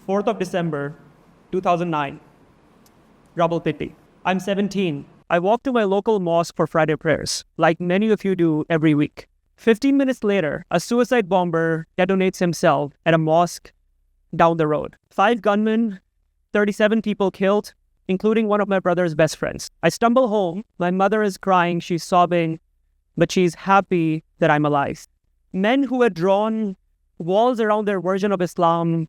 4th of December, 2009, Rawalpindi. I'm 17. I walk to my local mosque for Friday prayers, like many of you do every week. 15 minutes later, a suicide bomber detonates himself at a mosque down the road. 5 gunmen, 37 people killed, including one of my brother's best friends. I stumble home. My mother is crying. She's sobbing, but she's happy that I'm alive. Men who had drawn walls around their version of Islam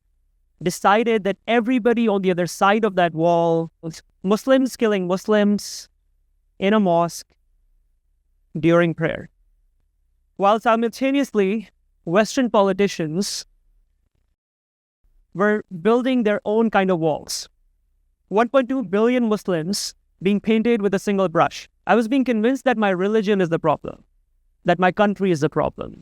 decided that everybody on the other side of that wall was Muslims killing Muslims in a mosque during prayer. While simultaneously, Western politicians were building their own kind of walls. 1.2 billion Muslims being painted with a single brush. I was being convinced that my religion is the problem, that my country is the problem,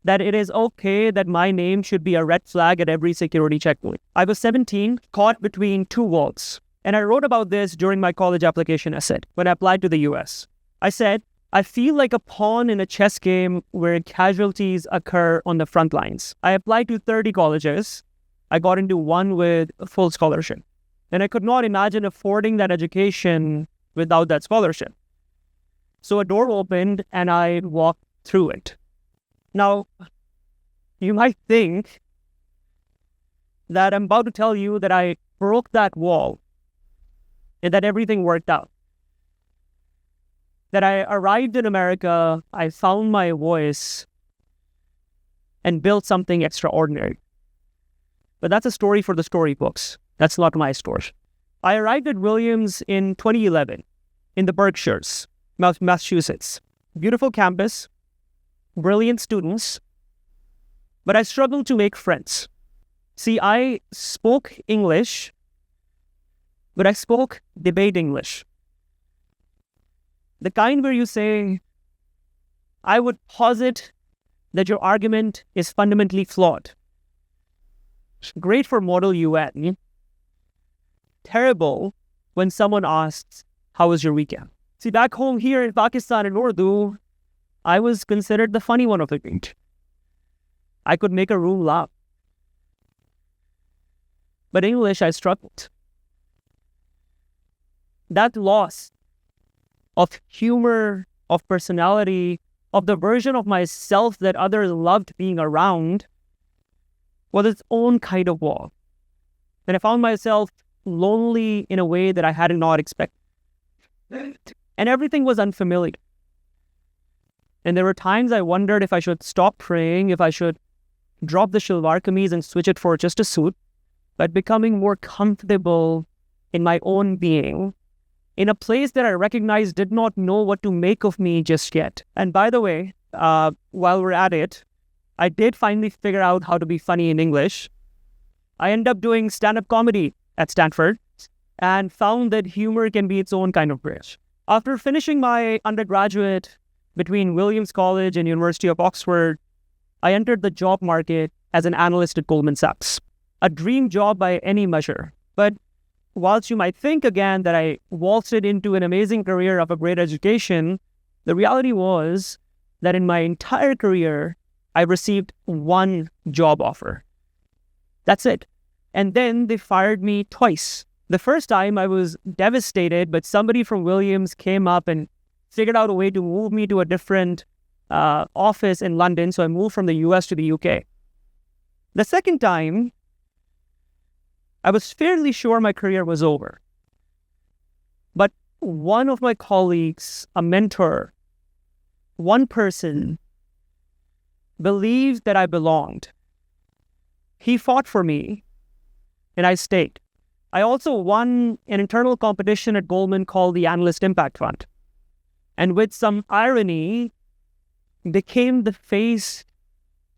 that it is okay that my name should be a red flag at every security checkpoint. I was 17, caught between 2 walls. And I wrote about this during my college application essay when I applied to the US. I said, I feel like a pawn in a chess game where casualties occur on the front lines. I applied to 30 colleges. I got into one with a full scholarship. And I could not imagine affording that education without that scholarship. So a door opened and I walked through it. Now, you might think that I'm about to tell you that I broke that wall and that everything worked out. That I arrived in America, I found my voice and built something extraordinary. But that's a story for the storybooks. That's not my story. I arrived at Williams in 2011 in the Berkshires, Massachusetts. Beautiful campus, brilliant students, but I struggled to make friends. See, I spoke English, but I spoke debate English. The kind where you say, I would posit that your argument is fundamentally flawed. Great for Model UN. Terrible when someone asks, how was your weekend? See, back home here in Pakistan in Urdu, I was considered the funny one of the group. I could make a room laugh. But English, I struggled. That loss of humor, of personality, of the version of myself that others loved being around was its own kind of wall. And I found myself lonely in a way that I had not expected. And everything was unfamiliar. And there were times I wondered if I should stop praying, if I should drop the shalwar kameez and switch it for just a suit, but becoming more comfortable in my own being, in a place that I recognized did not know what to make of me just yet. And by the way, while we're at it, I did finally figure out how to be funny in English. I ended up doing stand-up comedy at Stanford and found that humor can be its own kind of bridge. After finishing my undergraduate between Williams College and University of Oxford, I entered the job market as an analyst at Goldman Sachs. A dream job by any measure. But whilst you might think again that I waltzed into an amazing career of a great education, the reality was that in my entire career, I received one job offer. That's it. And then they fired me twice. The first time I was devastated, but somebody from Williams came up and figured out a way to move me to a different office in London. So I moved from the US to the UK. The second time, I was fairly sure my career was over. But one of my colleagues, a mentor, one person, believed that I belonged. He fought for me, and I stayed. I also won an internal competition at Goldman called the Analyst Impact Fund. And with some irony, became the face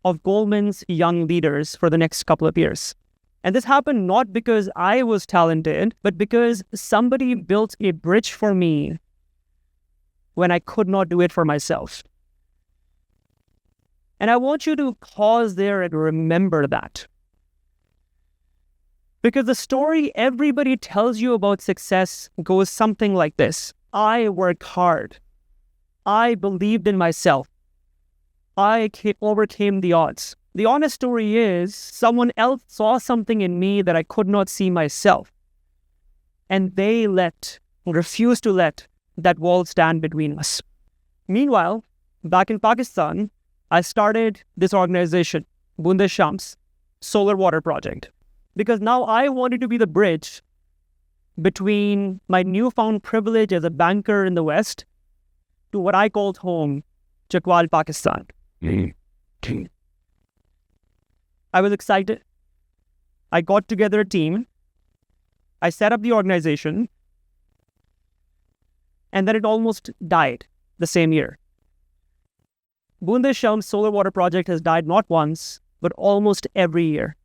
of Goldman's young leaders for the next couple of years. And this happened not because I was talented, but because somebody built a bridge for me when I could not do it for myself. And I want you to pause there and remember that. Because the story everybody tells you about success goes something like this. I worked hard. I believed in myself. I overcame the odds. The honest story is someone else saw something in me that I could not see myself. And they refused to let that wall stand between us. Meanwhile, back in Pakistan, I started this organization, Bondh-E-Shams, Solar Water Project, because now I wanted to be the bridge between my newfound privilege as a banker in the West to what I called home, Chakwal, Pakistan. I was excited. I got together a team. I set up the organization. And then it almost died the same year. Bondh-E-Shams Solar Water Project has died not once, but almost every year.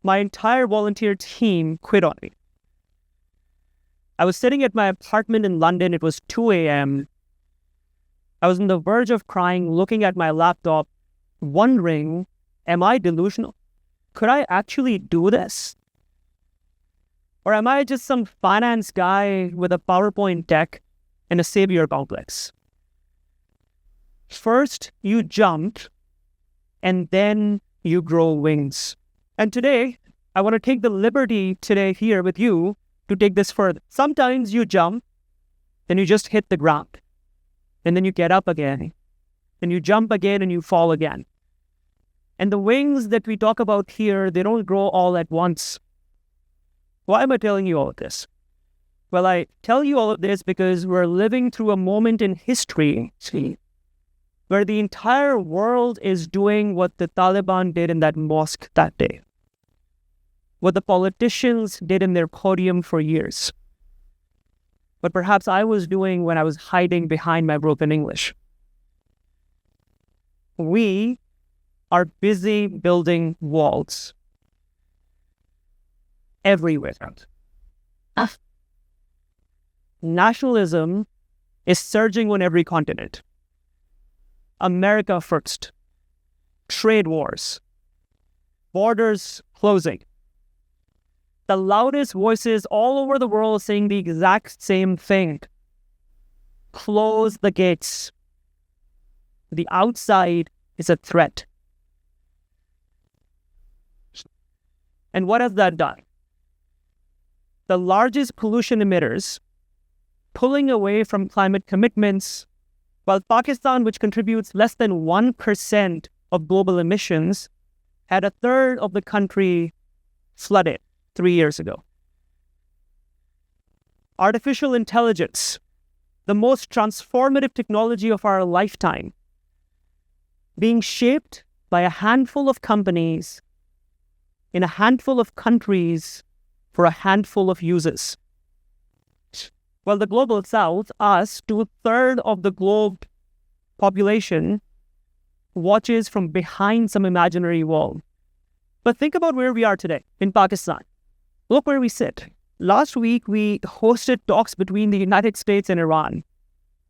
My entire volunteer team quit on me. I was sitting at my apartment in London. It was 2 a.m. I was on the verge of crying, looking at my laptop, wondering, am I delusional? Could I actually do this? Or am I just some finance guy with a PowerPoint deck and a savior complex? First, you jump, and then you grow wings. And today, I want to take the liberty today here with you to take this further. Sometimes you jump, then you just hit the ground, and then you get up again, then you jump again and you fall again. And the wings that we talk about here, they don't grow all at once. Why am I telling you all of this? Well, I tell you all of this because we're living through a moment in history where the entire world is doing what the Taliban did in that mosque that day, what the politicians did in their podium for years, but perhaps I was doing when I was hiding behind my broken English. We are busy building walls everywhere. Nationalism is surging on every continent. America first. Trade wars. Borders closing. The loudest voices all over the world saying the exact same thing. Close the gates. The outside is a threat. And what has that done? The largest pollution emitters pulling away from climate commitments, while Pakistan, which contributes less than 1% of global emissions, had a third of the country flooded 3 years ago. Artificial intelligence, the most transformative technology of our lifetime, being shaped by a handful of companies in a handful of countries for a handful of users. Well, the global south, us, 2/3 of the globe population, watches from behind some imaginary wall. But think about where we are today in Pakistan. Look where we sit. Last week, we hosted talks between the United States and Iran.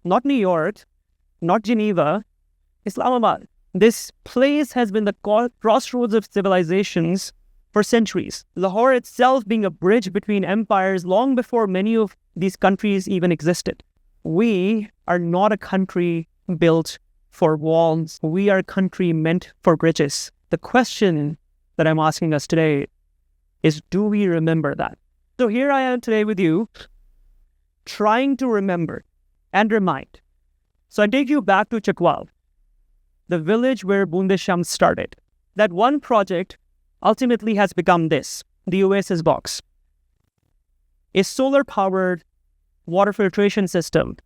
Not New York, not Geneva, Islamabad. This place has been the crossroads of civilizations for centuries. Lahore itself being a bridge between empires long before many of these countries even existed. We are not a country built for walls. We are a country meant for bridges. The question that I'm asking us today is, do we remember that? So here I am today with you, trying to remember and remind. So I take you back to Chakwal, the village where Bondh-E-Shams started. That one project ultimately has become this, the Oasis box. A solar-powered water filtration system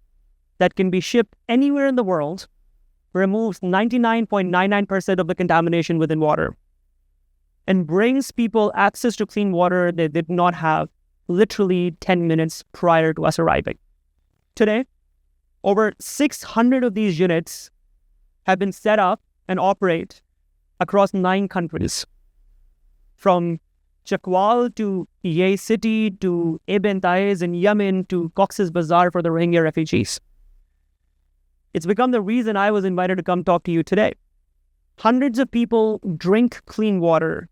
that can be shipped anywhere in the world, removes 99.99% of the contamination within water, and brings people access to clean water they did not have literally 10 minutes prior to us arriving. Today, over 600 of these units have been set up and operate across 9 countries, from Chakwal to Ye City to Ibn Taiz in Yemen to Cox's Bazar for the Rohingya refugees. It's become the reason I was invited to come talk to you today. Hundreds of people drink clean water,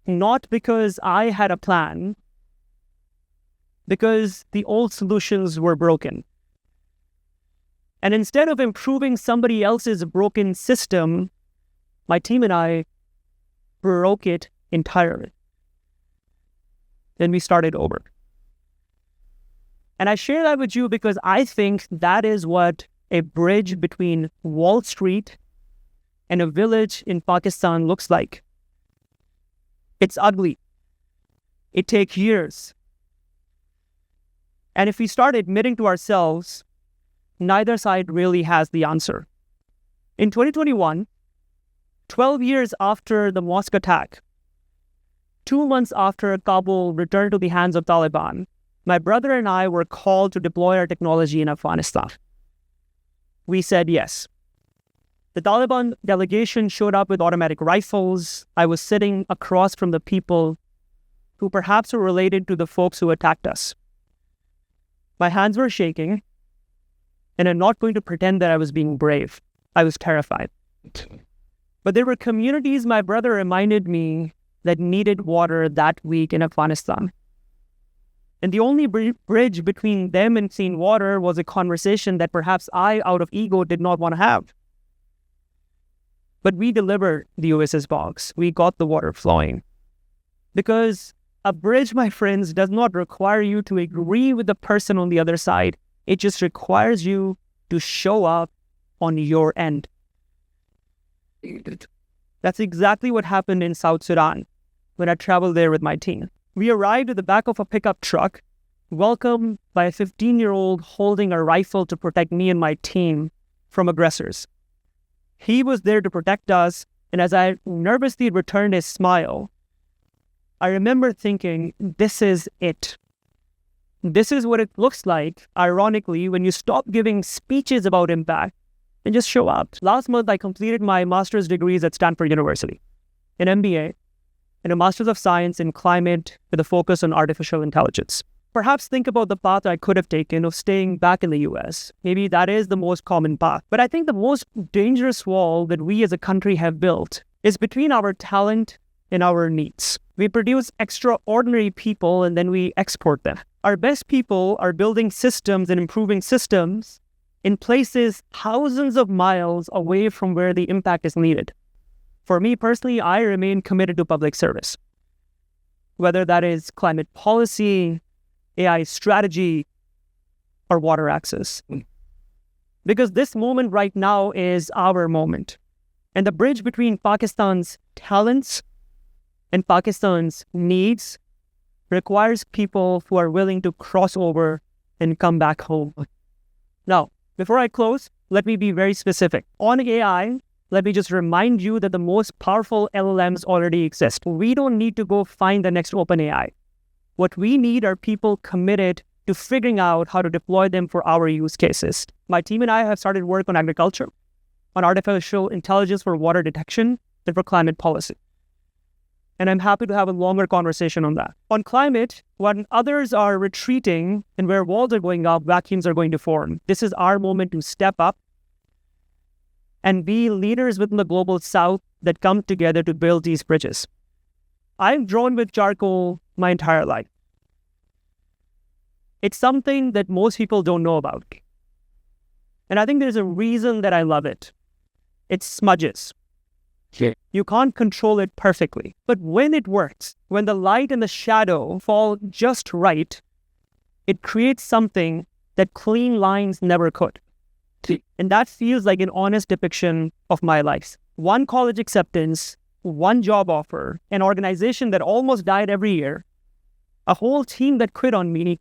not because I had a plan, because the old solutions were broken. And instead of improving somebody else's broken system, My team and I broke it entirely. Then we started over. And I share that with you because I think that is what a bridge between Wall Street and a village in Pakistan looks like. It's ugly. It takes years. And if we start admitting to ourselves, neither side really has the answer. In 2021, 12 years after the mosque attack, 2 months after Kabul returned to the hands of Taliban, my brother and I were called to deploy our technology in Afghanistan. We said yes. The Taliban delegation showed up with automatic rifles. I was sitting across from the people who perhaps were related to the folks who attacked us. My hands were shaking, and I'm not going to pretend that I was being brave. I was terrified. But there were communities, my brother reminded me, that needed water that week in Afghanistan. And the only bridge between them and clean water was a conversation that perhaps I, out of ego, did not want to have. But we delivered the Oasis box. We got the water flowing. Because a bridge, my friends, does not require you to agree with the person on the other side. It just requires you to show up on your end. That's exactly what happened in South Sudan when I traveled there with my team. We arrived at the back of a pickup truck, welcomed by a 15-year-old holding a rifle to protect me and my team from aggressors. He was there to protect us, and as I nervously returned his smile, I remember thinking, this is it. This is what it looks like, ironically, when you stop giving speeches about impact and just show up. Last month, I completed my master's degrees at Stanford University, an MBA, and a Master's of Science in Climate with a focus on artificial intelligence. Perhaps think about the path I could have taken of staying back in the US. Maybe that is the most common path. But I think the most dangerous wall that we as a country have built is between our talent and our needs. We produce extraordinary people and then we export them. Our best people are building systems and improving systems in places thousands of miles away from where the impact is needed. For me personally, I remain committed to public service, whether that is climate policy, AI strategy, or water access. Because this moment right now is our moment. And the bridge between Pakistan's talents and Pakistan's needs requires people who are willing to cross over and come back home. Now, before I close, let me be very specific. On AI, let me just remind you that the most powerful LLMs already exist. We don't need to go find the next OpenAI. What we need are people committed to figuring out how to deploy them for our use cases. My team and I have started work on agriculture, on artificial intelligence for water detection, and for climate policy. And I'm happy to have a longer conversation on that. On climate, when others are retreating and where walls are going up, vacuums are going to form. This is our moment to step up and be leaders within the global south that come together to build these bridges. I've drawn with charcoal my entire life. It's something that most people don't know about. And I think there's a reason that I love it. It smudges. Yeah. You can't control it perfectly. But when it works, when the light and the shadow fall just right, it creates something that clean lines never could. And that feels like an honest depiction of my life. One college acceptance, one job offer, an organization that almost died every year, a whole team that quit on me,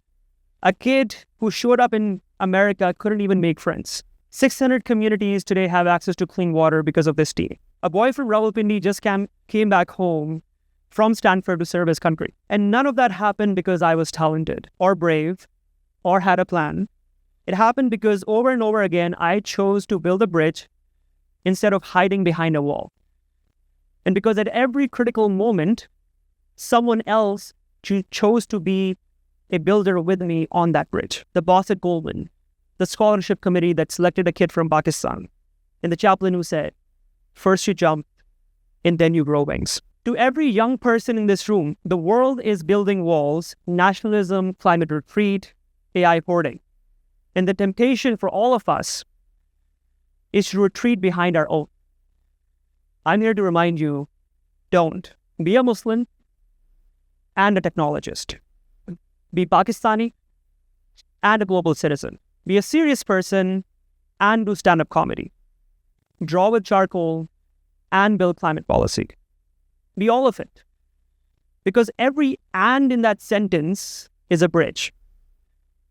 a kid who showed up in America couldn't even make friends. 600 communities today have access to clean water because of this team. A boy from Rawalpindi just came back home from Stanford to serve his country. And none of that happened because I was talented or brave or had a plan. It happened because over and over again, I chose to build a bridge instead of hiding behind a wall. And because at every critical moment, someone else chose to be a builder with me on that bridge. The boss at Goldman, the scholarship committee that selected a kid from Pakistan, and the chaplain who said, first you jump, and then you grow wings. To every young person in this room, the world is building walls, nationalism, climate retreat, AI hoarding. And the temptation for all of us is to retreat behind our own. I'm here to remind you, don't be a Muslim and a technologist. Be Pakistani and a global citizen. Be a serious person and do stand-up comedy. Draw with charcoal and build climate policy. Be all of it. Because every and in that sentence is a bridge.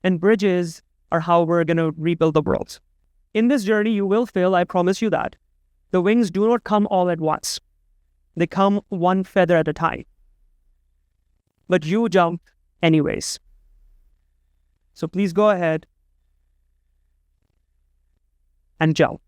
And bridges are how we're going to rebuild the world. In this journey, you will fail, I promise you that. The wings do not come all at once. They come one feather at a time. But you jump anyways. So please go ahead and jump.